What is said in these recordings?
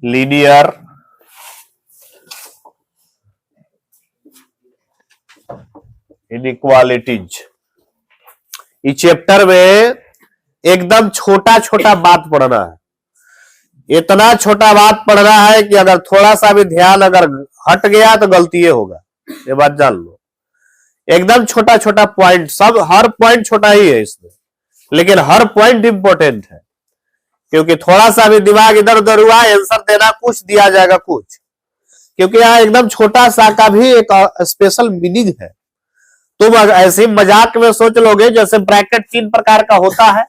Linear inequalities. इस chapter में एकदम छोटा छोटा बात पढ़ना है। इतना छोटा बात पढ़ना है कि अगर थोड़ा सा भी ध्यान अगर हट गया तो गलती होगा, ये बात जान लो। एकदम छोटा छोटा पॉइंट, सब हर पॉइंट छोटा ही है इसमें, लेकिन हर पॉइंट इंपॉर्टेंट है, क्योंकि थोड़ा सा भी दिमाग इधर उधर हुआ आंसर देना कुछ, दिया जाएगा कुछ, क्योंकि यहाँ एकदम छोटा सा का भी एक स्पेशल मीनिंग है। तुम ऐसे मजाक में सोच लोगे जैसे ब्रैकेट 3 प्रकार का होता है,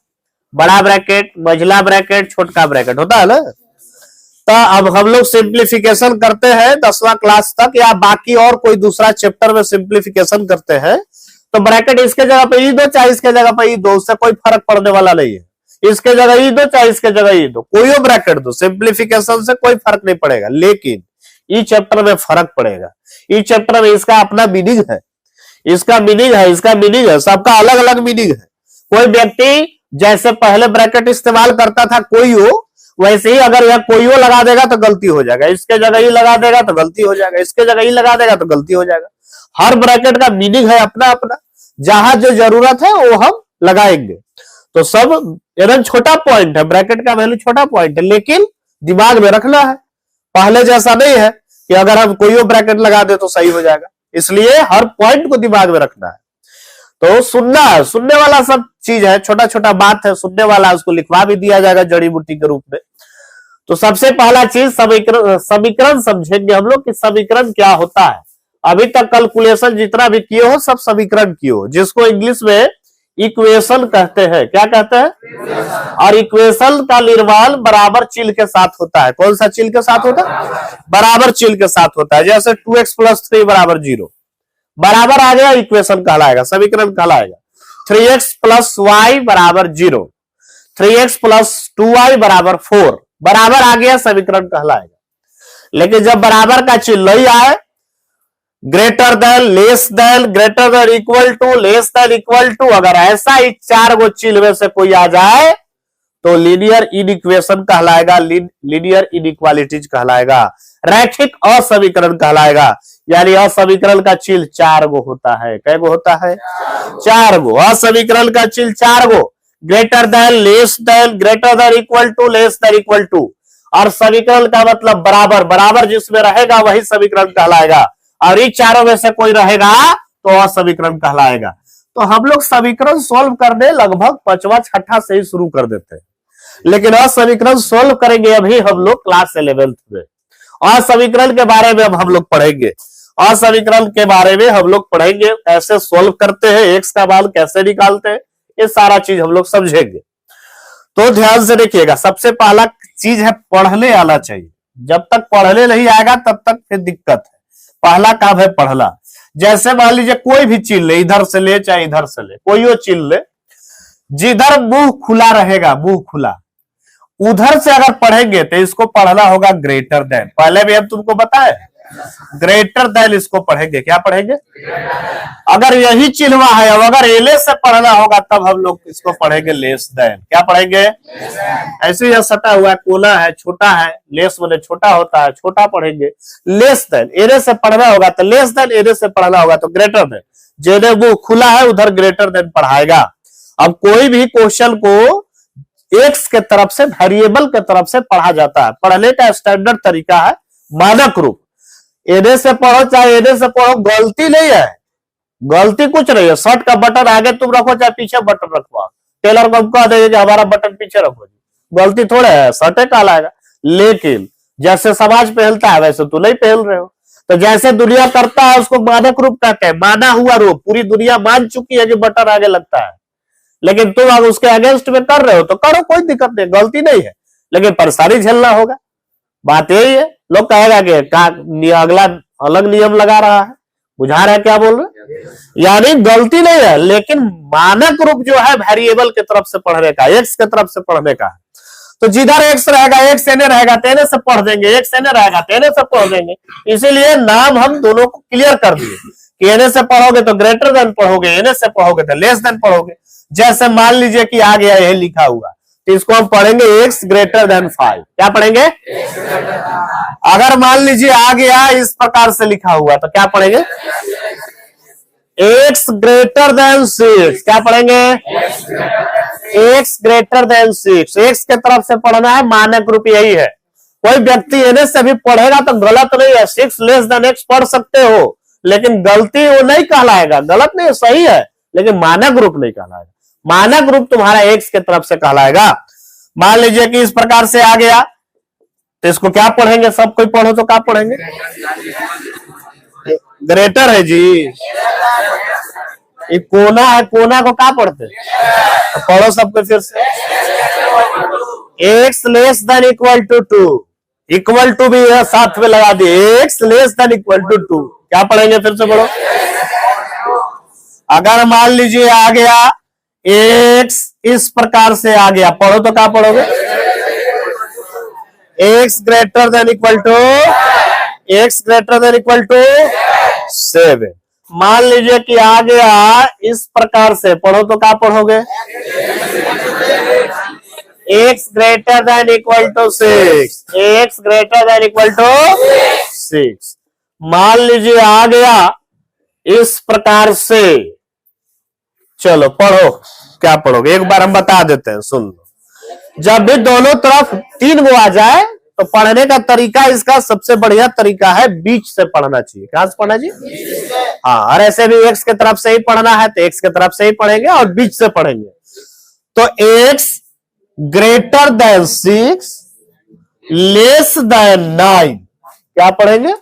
बड़ा ब्रैकेट, मझला ब्रैकेट, छोटका ब्रैकेट होता है ना। तो अब हम लोग सिंप्लीफिकेशन करते हैं 10वां क्लास तक, या बाकी और कोई दूसरा चैप्टर में सिंप्लीफिकेशन करते हैं, तो ब्रैकेट इसके जगह पे ई दो, चाहे इसके जगह पे ई दो, उससे कोई फर्क पड़ने वाला नहीं है। इसके जगह ई दो, चाहे इसके जगह ई दो, कोई ब्रैकेट दो, सिंप्लीफिकेशन से कोई फर्क नहीं पड़ेगा। लेकिन ई चैप्टर में फर्क पड़ेगा। ई चैप्टर में इसका अपना मीनिंग है, इसका मीनिंग है, इसका मीनिंग है, सबका अलग अलग मीनिंग है। कोई व्यक्ति जैसे पहले ब्रैकेट इस्तेमाल करता था कोई हो, वैसे ही अगर यह कोई लगा देगा तो गलती हो जाएगा, इसके जगह ही लगा देगा तो गलती हो जाएगा, इसके जगह ही लगा देगा तो गलती हो जाएगा। हर ब्रैकेट का मीनिंग है अपना अपना, जहां जो जरूरत है वो हम लगाएंगे। तो सब एकदम छोटा पॉइंट है, ब्रैकेट का वैल्यू छोटा पॉइंट है, लेकिन दिमाग में रखना है। पहले जैसा नहीं है कि अगर हम कोई ब्रैकेट लगा दे तो सही हो जाएगा, इसलिए हर पॉइंट को दिमाग में रखना है। तो सुनना, सुनने वाला सब चीज है, छोटा छोटा बात है, सुनने वाला, उसको लिखवा भी दिया जाएगा जड़ी बूटी के रूप में। तो सबसे पहला चीज समीकरण समझेंगे हम लोग कि समीकरण क्या होता है। अभी तक कैलकुलेशन जितना भी किए हो सब समीकरण किए हो, जिसको इंग्लिश में इक्वेशन कहते हैं। क्या कहते हैं? और इक्वेशन का निर्माण बराबर चिन्ह के साथ होता है। कौन सा चिन्ह के साथ होता है? बराबर चिन्ह के साथ होता है। जैसे 2x + 3 = 0, बराबर आ गया, इक्वेशन कहलाएगा, समीकरण कहलाएगा। 3x + y = 0, 3x + 2y = 4, बराबर आ गया, समीकरण कहलाएगा। लेकिन जब बराबर का चिन्ह नहीं आए, greater than, less than, greater than equal to, less than equal to, अगर ऐसा ही 4 गो चिन्ह में से कोई आ जाए तो लीनियर इनइक्वेशन कहलाएगा, लीनियर इनइक्वालिटीज कहलाएगा, रैखिक असमीकरण कहलाएगा। यानी असमीकरण का चिन्ह 4 गो होता है। कै गो होता है? 4 गो। असमीकरण का चिन्ह 4 गो, greater than, less than, greater than equal to, less than equal to. और समीकरण का मतलब बराबर, बराबर जिसमें रहेगा वही समीकरण कहलाएगा, और इन चारों में से कोई रहेगा तो असमीकरण कहलाएगा। तो हम लोग समीकरण सोल्व करने लगभग 5वां 6ठा से ही शुरू कर देते हैं, लेकिन असमीकरण सोल्व करेंगे अभी हम लोग क्लास 11th में। असमीकरण के बारे में अब हम लोग पढ़ेंगे, असमीकरण के बारे में हम लोग पढ़ेंगे, कैसे सोल्व करते हैं, एक्स का मान कैसे निकालते हैं, ये सारा चीज हम लोग समझेंगे। तो ध्यान से देखिएगा, सबसे पहला चीज है पढ़ने आना चाहिए। जब तक पढ़ने नहीं आएगा तब तक फिर दिक्कत है। पहला काम है पढ़ना। जैसे मान लीजिए कोई भी चीज ले, इधर से ले चाहे इधर से ले, कोई चीज ले, जिधर मुंह खुला रहेगा, मुंह खुला, उधर से अगर पढ़ेंगे तो इसको पढ़ना होगा ग्रेटर देन। पहले भी हम तुमको बताए, ग्रेटर देन इसको पढ़ेंगे। क्या पढ़ेंगे? अगर यही चिन्हवा है, अब अगर एले से पढ़ना होगा तब हम लोग इसको पढ़ेंगे लेस देन। क्या पढ़ेंगे? ऐसे यह सटा हुआ है, कोना है, छोटा है, लेस माने छोटा होता है, छोटा पढ़ेंगे लेस देन। एरे से पढ़ना होगा तो लेस देन, एरे से पढ़ना होगा तो ग्रेटर देन। जिधर वो खुला है उधर ग्रेटर देन पढ़ाएगा। अब कोई भी क्वेश्चन को एक्स के तरफ से, वेरिएबल के तरफ से पढ़ा जाता है। पढ़ने का स्टैंडर्ड तरीका है मानक रूप। एने से पढ़ो चाहे एने से पढ़ो, गलती नहीं है, गलती कुछ नहीं है। शर्ट का बटन आगे तुम रखो चाहे पीछे बटन रखो, टेलर को हम कह देंगे कि हमारा बटन पीछे रखो जी, गलती थोड़े है, शर्टे कहलाएगा। लेकिन जैसे समाज पहनता है वैसे तो नहीं पहन रहे हो। तो जैसे दुनिया करता है उसको मानक रूप कहते हैं, माना हुआ रूप। पूरी दुनिया मान चुकी है कि बटन आगे लगता है, लेकिन तुम अगर उसके अगेंस्ट में कर रहे हो तो करो, कोई दिक्कत नहीं, गलती नहीं है, लेकिन परेशानी झेलना होगा। बात यही है। लोग कहेगा कि अगला अलग नियम लगा रहा है, बुझा रहा है क्या बोल रहे? यानी गलती नहीं है, लेकिन मानक रूप जो है वेरिएबल की तरफ से पढ़ने का, एक्स की तरफ से पढ़ने का है। तो जिधर एक्स रहेगा, एक्स एने रहेगा तेने से पढ़ देंगे, एक्स एने रहेगा तेने से पढ़ देंगे। इसीलिए नाम हम दोनों को क्लियर कर दिए कि एने से पढ़ोगे तो ग्रेटर देन पढ़ोगे, एने से पढ़ोगे तो लेस देन पढ़ोगे। जैसे मान लीजिए कि आ गया यही लिखा हुआ, तो इसको हम पढ़ेंगे x ग्रेटर देन 5। क्या पढ़ेंगे? अगर मान लीजिए आ गया इस प्रकार से लिखा हुआ तो क्या पढ़ेंगे? x greater then 6। क्या पढ़ेंगे? x greater then 6। x के तरफ से पढ़ना है, मानक रूप यही है। कोई व्यक्ति एने से भी पढ़ेगा तो गलत नहीं है, 6 लेस देन x पढ़ सकते हो, लेकिन गलती वो नहीं कहलाएगा, गलत नहीं, सही है, लेकिन मानक रूप नहीं कहलाएगा। मानक रूप तुम्हारा x के तरफ से कहलाएगा। मान लीजिए कि इस प्रकार से आ गया तो इसको क्या पढ़ेंगे? सब कोई पढ़ो तो क्या पढ़ेंगे? ग्रेटर है जी, ये कोना है, कोना को क्या पढ़ते? तो पढ़ो सबको फिर से। x less than equal to 2, equal to भी है साथ में लगा दिए, x less than equal to 2। क्या पढ़ेंगे? फिर से पढ़ो। अगर मान लीजिए आ गया x इस प्रकार से आ गया, पढ़ो तो क्या पढ़ोगे? x greater than equal to, x greater than equal to 7। मान लीजिए कि आ गया इस प्रकार से, पढ़ो तो क्या पढ़ोगे? x greater than equal to 6, x greater than equal to 6। मान लीजिए आ गया इस प्रकार से, चलो पढ़ो, क्या पढ़ोगे? एक बार हम बता देते हैं, सुन लो। जब भी दोनों तरफ 3 गो आ जाए तो पढ़ने का तरीका, इसका सबसे बढ़िया तरीका है बीच से पढ़ना चाहिए। कहां से पढ़ना चाहिए? हाँ, और ऐसे भी x के तरफ से ही पढ़ना है तो x के तरफ से ही पढ़ेंगे और बीच से पढ़ेंगे। तो x greater then 6 less than 9। क्या पढ़ेंगे?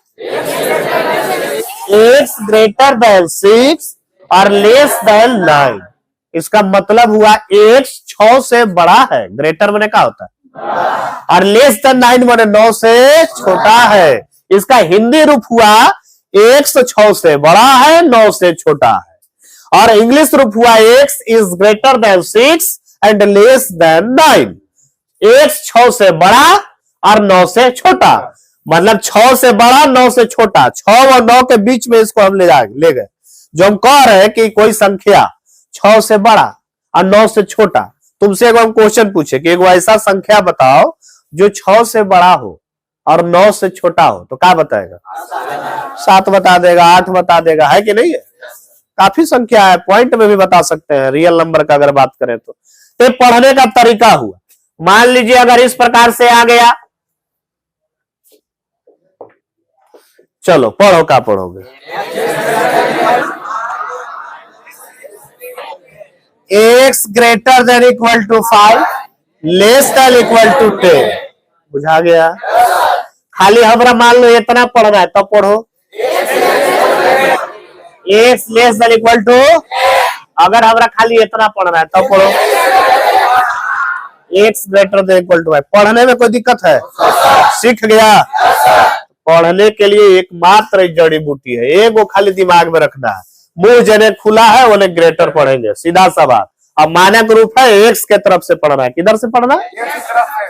x ग्रेटर देन 6 और लेस देन 9। इसका मतलब हुआ x 6 से बड़ा है, ग्रेटर मैंने क्या होता है, और लेस देन 9 मैंने 9 से छोटा है। इसका हिंदी रूप हुआ x 6 से बड़ा है, 9 से छोटा है। और इंग्लिश रूप हुआ x is greater than 6 and less than 9। x 6 से बड़ा और 9 से छोटा, मतलब 6 से बड़ा 9 से छोटा, 6 और 9 के बीच में इसको हम ले गए। जो हम कह रहे हैं कि कोई संख्या 6 से बड़ा और 9 से छोटा, तुमसे एक क्वेश्चन पूछे कि एक ऐसा संख्या बताओ जो 6 से बड़ा हो और 9 से छोटा हो, तो क्या बताएगा? 7 बता देगा, 8 बता देगा, है कि नहीं है? काफी संख्या है, पॉइंट में भी बता सकते हैं, रियल नंबर का अगर बात करें तो। ये पढ़ने का तरीका हुआ। मान लीजिए अगर इस प्रकार से आ गया, चलो पढ़ो, क्या पढ़ोगे? x greater than equal to 5 less than equal to 10। बुझा गया? खाली हमरा मान लो इतना पढ़ना है, तब पढ़ो x less than equal to, अगर हमरा खाली इतना पढ़ना है तब पढ़ो x greater than equal to 5। पढ़ने में कोई दिक्कत है? सीख गया? पढ़ने के लिए एकमात्र जड़ी बूटी है, एक वो खाली दिमाग में रखना है। मुंह जने खुला है उन्हें ग्रेटर पढ़ेंगे, सीधा सा बात। अब मानक रूप है x के तरफ से पढ़ना है। किधर से पढ़ना है?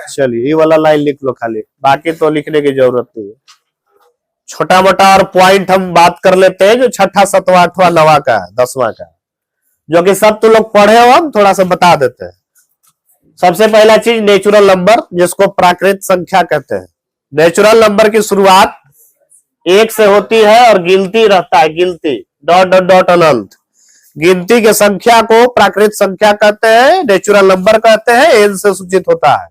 चलिए ये वाला लाइन लिख लो खाली, बाकी तो लिखने की जरूरत नहीं है। छोटा मोटा और पॉइंट हम बात कर लेते हैं जो 6ठा 7वां 8वां 9वां का है, 10वां का, जो कि सब तो लोग पढ़े हो, हम थोड़ा सा बता देते हैं। सबसे पहला चीज नेचुरल नंबर, जिसको प्राकृत संख्या कहते हैं। नेचुरल नंबर की शुरुआत 1 से होती है और गिनती रहता है, गिनती डॉट डॉट डॉट अनंत। गिनती के संख्या को प्राकृत संख्या कहते हैं, नेचुरल नंबर कहते हैं, एन से सूचित होता है।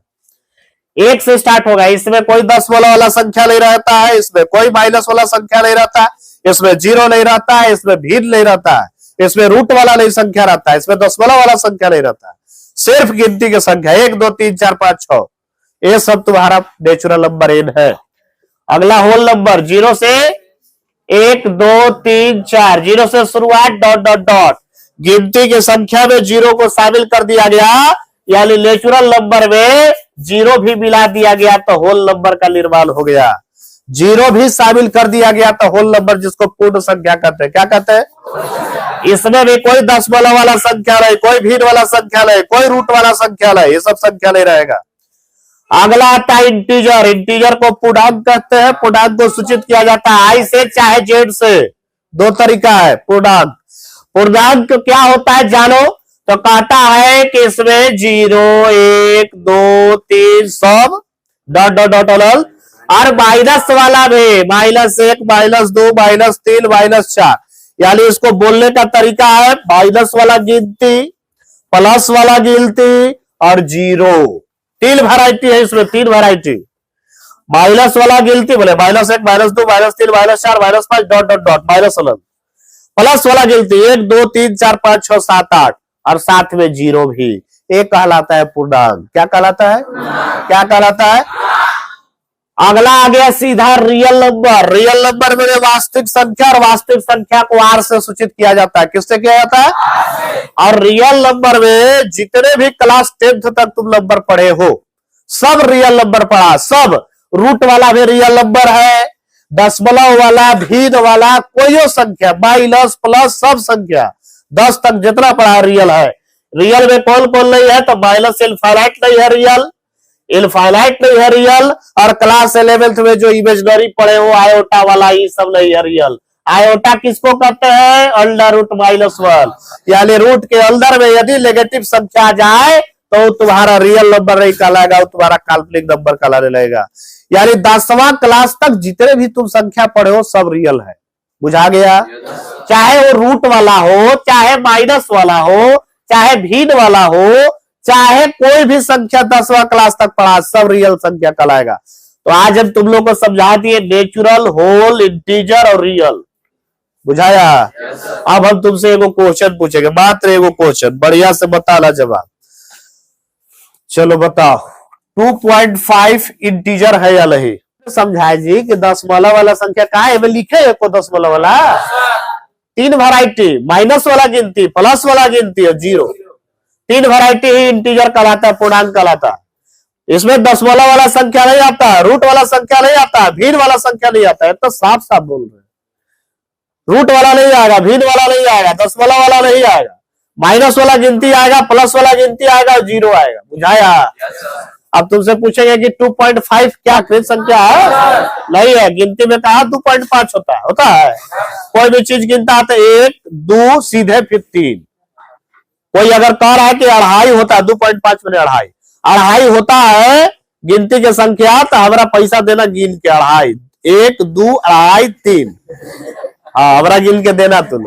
1 से स्टार्ट होगा, इसमें कोई 10 वाला संख्या नहीं रहता है, इसमें कोई माइनस वाला संख्या नहीं रहता है, इसमें 0 नहीं रहता है, इसमें भीड़ नहीं रहता है, इसमें रूट वाला नहीं संख्या रहता है, इसमें 10 वाला संख्या नहीं रहता है। सिर्फ गिनती की संख्या 1 2 3 4 5 6, ये सब तुम्हारा नेचुरल नंबर एन है। अगला होल नंबर 0 से 1 2 3 4, 0 से शुरुआत डॉट डॉट डॉट। गिनती की संख्या में 0 को शामिल कर दिया गया, यानी नेचुरल नंबर में 0 भी मिला दिया गया तो होल नंबर का निर्माण हो गया। 0 भी शामिल कर दिया गया तो होल नंबर, जिसको पूर्ण संख्या कहते हैं। क्या कहते हैं? इसमें भी कोई 10 वाला संख्या नहीं, कोई भीड़ वाला संख्या नहीं, कोई रूट वाला संख्या नहीं, ये सब संख्या नहीं रहेगा। अगला आता है इंटीजर। इंटीजर को पूर्णांक कहते हैं। पूर्णांक को सूचित किया जाता है आई से चाहे जेड से। 2 तरीका है पूर्णांक। पूर्णांक क्या होता है जानो तो कहता है कि इसमें 0, 1, 2, 3 सब डॉट डॉट डॉट ऑल, और माइनस वाला भी -1, -2, -3, -4, यानी इसको बोलने का तरीका है माइनस वाला गिनती, प्लस वाला गिनती और 0। 3 वैरायटी है इसमें, 3 वैरायटी। माइनस वाला गिनती बोले -1, -2, -3, -4, -5 डॉट डॉट डॉट -11। प्लस वाला गिनती 1, 2, 3, 4, 5, 6, 7, 8 और साथ में 0 भी। एक कहलाता है पूर्णांक। क्या कहलाता है? क्या कहलाता है? अगला आ गया सीधा रियल नंबर। रियल नंबर में वास्तविक संख्या, और वास्तविक संख्या को आर से सूचित किया जाता है। किससे किया जाता है? और रियल नंबर में जितने भी क्लास 10th तक तुम नंबर पढ़े हो सब रियल नंबर पढ़ा, सब। रूट वाला भी रियल नंबर है, दशमलव वाला, भीद वाला, कोई संख्या, माइनस प्लस सब संख्या 10 तक जितना पढ़ा रियल है। रियल में कौन कौन नहीं है? तो माइनस इनफाइनाइट नहीं है रियल, इनफाइनाइट नहीं है रियल, और क्लास 11th में जो इमेजनरी पढ़े हो आयोटा वाला, ये सब नहीं है रियल। आयोटा किसको कहते हैं? अंडर रूट -1, यानी रूट के अंदर में यदि नेगेटिव संख्या जाए तो तुम्हारा रियल नंबर नहीं कहलाएगा, वो तुम्हारा काल्पनिक नंबर कहलाने लगेगा। यानी 10वां क्लास तक जितने भी तुम संख्या पढ़े हो सब रियल है। बुझा गया? चाहे वो रूट वाला हो, चाहे माइनस वाला हो, चाहे भीन वाला हो, चाहे कोई भी संख्या 10वां क्लास तक पढ़ा, सब रियल संख्या कहलाएगा। तो आज हम तुम लोग को समझा दिए नेचुरल, होल, इंटीजर और रियल। बुझाया? अब हम तुमसे एगो क्वेश्चन पूछेंगे, मात्र एगो क्वेश्चन, बढ़िया से बताना जवाब। चलो बताओ, 2.5 इंटीजर है या नहीं? समझाए जी कि दशमलव वाला संख्या कहाँ है? लिखे है को दशमलव वाला। 3 वैरायटी, माइनस वाला गिनती, प्लस वाला गिनती और 0। 3 वैरायटी ही इंटीजर कहलाता है, पूर्णांक कहलाता है। इसमें दशमलव वाला संख्या नहीं आता, रूट वाला संख्या नहीं आता, भीन वाला संख्या नहीं आता है। तो साफ साफ बोल रहे हैं, रूट वाला नहीं आएगा, भीन वाला नहीं आएगा, दशमलव वाला नहीं आएगा, माइनस वाला गिनती आएगा, प्लस वाला गिनती आएगा और 0 आएगा। बुझाया? अब तुमसे पूछेंगे कि 2.5 क्या कृत संख्या है? नहीं है। गिनती में कहा 2.5 होता है। कोई भी चीज गिनता है तो 1, 2 सीधे फिर 3। कोई अगर कह रहा है कि 2.5 होता है, 2.5 में 2.5 होता है गिनती की संख्या, तो हमारा पैसा देना गिन के 2.5, 1, 2, 2.5, 3। हाँ, हमारा गिन के देना तुम।